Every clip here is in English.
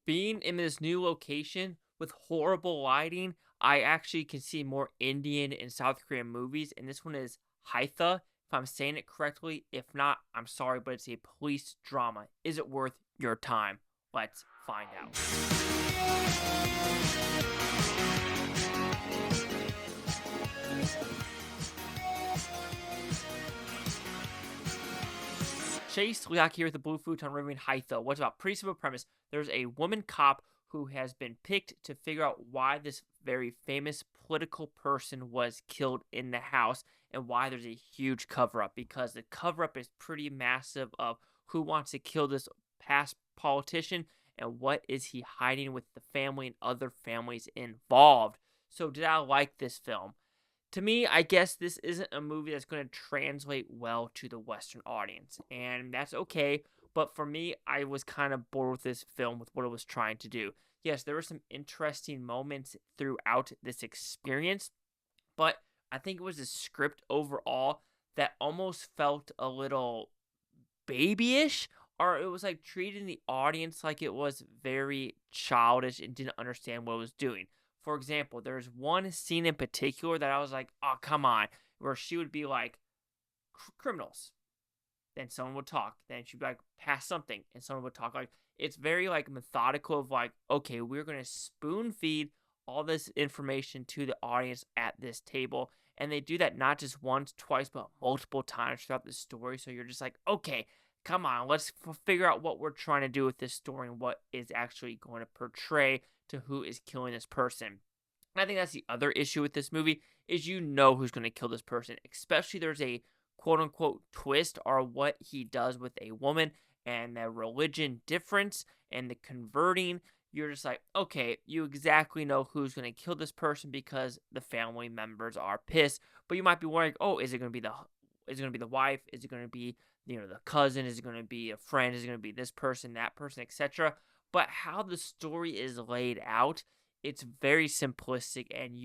Being in this new location with horrible lighting, I actually can see more Indian and South Korean movies, and this one is Haitha, if I'm saying it correctly. If not, I'm sorry, but it's a police drama. Is it worth your time? Let's find out. Chase Liak here with the Blue Futon reviewing Haitha. What's about? Pretty simple premise. There's a woman cop who has been picked to figure out why this very famous political person was killed in the house and why there's a huge cover up, because the cover up is pretty massive of who wants to kill this past politician and what is he hiding with the family and other families involved. So did I like this film? To me, I guess this isn't a movie that's going to translate well to the Western audience, and that's okay. But for me, I was kind of bored with this film with what it was trying to do. Yes, there were some interesting moments throughout this experience, but I think it was a script overall that almost felt a little babyish, or it was like treating the audience like it was very childish and didn't understand what it was doing. For example, there's one scene in particular that I was like, oh, come on, where she would be like, criminals. Then someone would talk. Then she'd be like, pass something. And someone would talk. Like, it's very like methodical of like, okay, we're going to spoon feed all this information to the audience at this table. And they do that not just once, twice, but multiple times throughout the story. So you're just like, okay, come on, let's figure out what we're trying to do with this story and what is actually going to portray to who is killing this person. And I think that's the other issue with this movie is you know who's going to kill this person, especially there's a quote unquote twist or what he does with a woman and the religion difference and the converting. You're just like, okay, you exactly know who's going to kill this person because the family members are pissed. But you might be wondering, oh, is it going to be the wife? Is it going to be the cousin? Is it going to be a friend? Is it going to be this person, that person, etc.? But how the story is laid out, it's very simplistic, and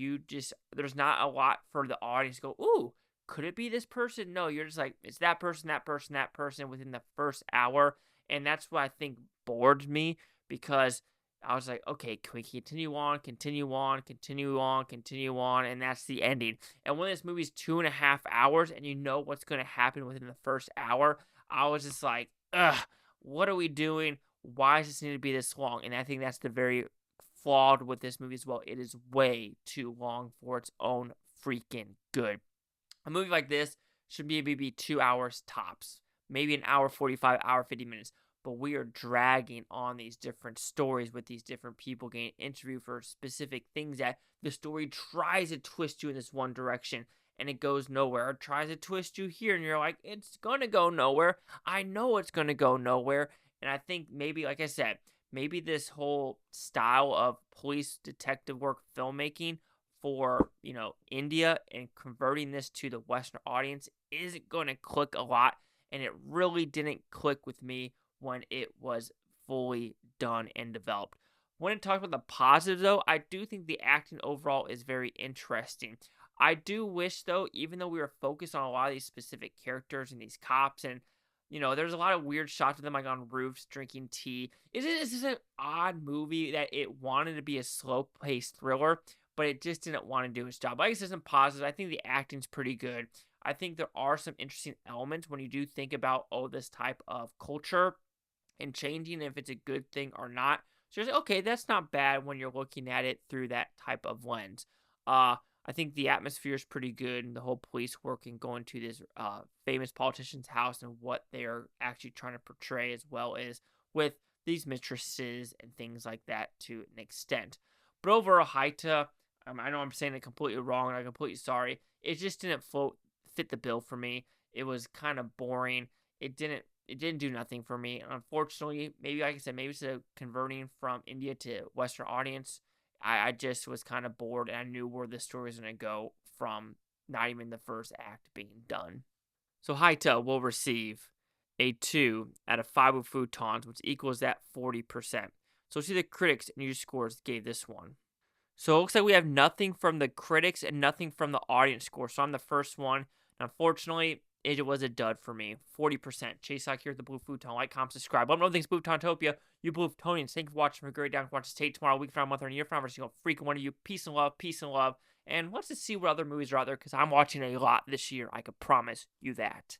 there's not a lot for the audience to go, ooh, could it be this person? No, you're just like, it's that person, that person, that person within the first hour. And that's what I think bored me, because I was like, okay, can we continue on, continue on, continue on, continue on? And that's the ending. And when this movie's 2.5 hours and you know what's going to happen within the first hour, I was just like, ugh, what are we doing? Why does this need to be this long? And I think that's the very flawed with this movie as well. It is way too long for its own freaking good. A movie like this should maybe 2 hours tops, maybe an hour 45, hour 50 minutes. But we are dragging on these different stories with these different people getting interviewed for specific things that the story tries to twist you in this one direction and it goes nowhere. It tries to twist you here and you're like, it's going to go nowhere. I know it's going to go nowhere. And I think maybe, like I said, maybe this whole style of police detective work filmmaking for, India and converting this to the Western audience isn't going to click a lot. And it really didn't click with me when it was fully done and developed. When it talks about the positives, though, I do think the acting overall is very interesting. I do wish, though, even though we were focused on a lot of these specific characters and these cops, and there's a lot of weird shots of them like on roofs drinking tea. Is this an odd movie that it wanted to be a slow-paced thriller, but it just didn't want to do its job? I guess there's some positives. I think the acting's pretty good. I think there are some interesting elements when you do think about, this type of culture and changing if it's a good thing or not. So you're like, okay, that's not bad when you're looking at it through that type of lens. I think the atmosphere is pretty good, and the whole police work and going to this famous politician's house and what they're actually trying to portray, as well as with these mistresses and things like that to an extent. But overall, Haita, I know I'm saying it completely wrong, and I'm completely sorry. It just didn't fit the bill for me. It was kind of boring. It didn't do nothing for me. And unfortunately, maybe like I said, maybe it's a converting from India to Western audience. I just was kind of bored, and I knew where the story was going to go from not even the first act being done. So Haita will receive a 2 out of 5 with futons, which equals that 40%. So see the critics and your scores gave this one. So it looks like we have nothing from the critics and nothing from the audience score. So I'm the first one. Unfortunately, it was a dud for me. 40%. Chase Sock here at the Blue Futon. Like, comment, subscribe. Let me know things Blue Futontopia. You Blue Futonians. Thank you for watching. We're great down to watch us take tomorrow, week from now, month, or a year from now. We're going to freaking one of you. Peace and love. Peace and love. And let's just see what other movies are out there, because I'm watching a lot this year. I could promise you that.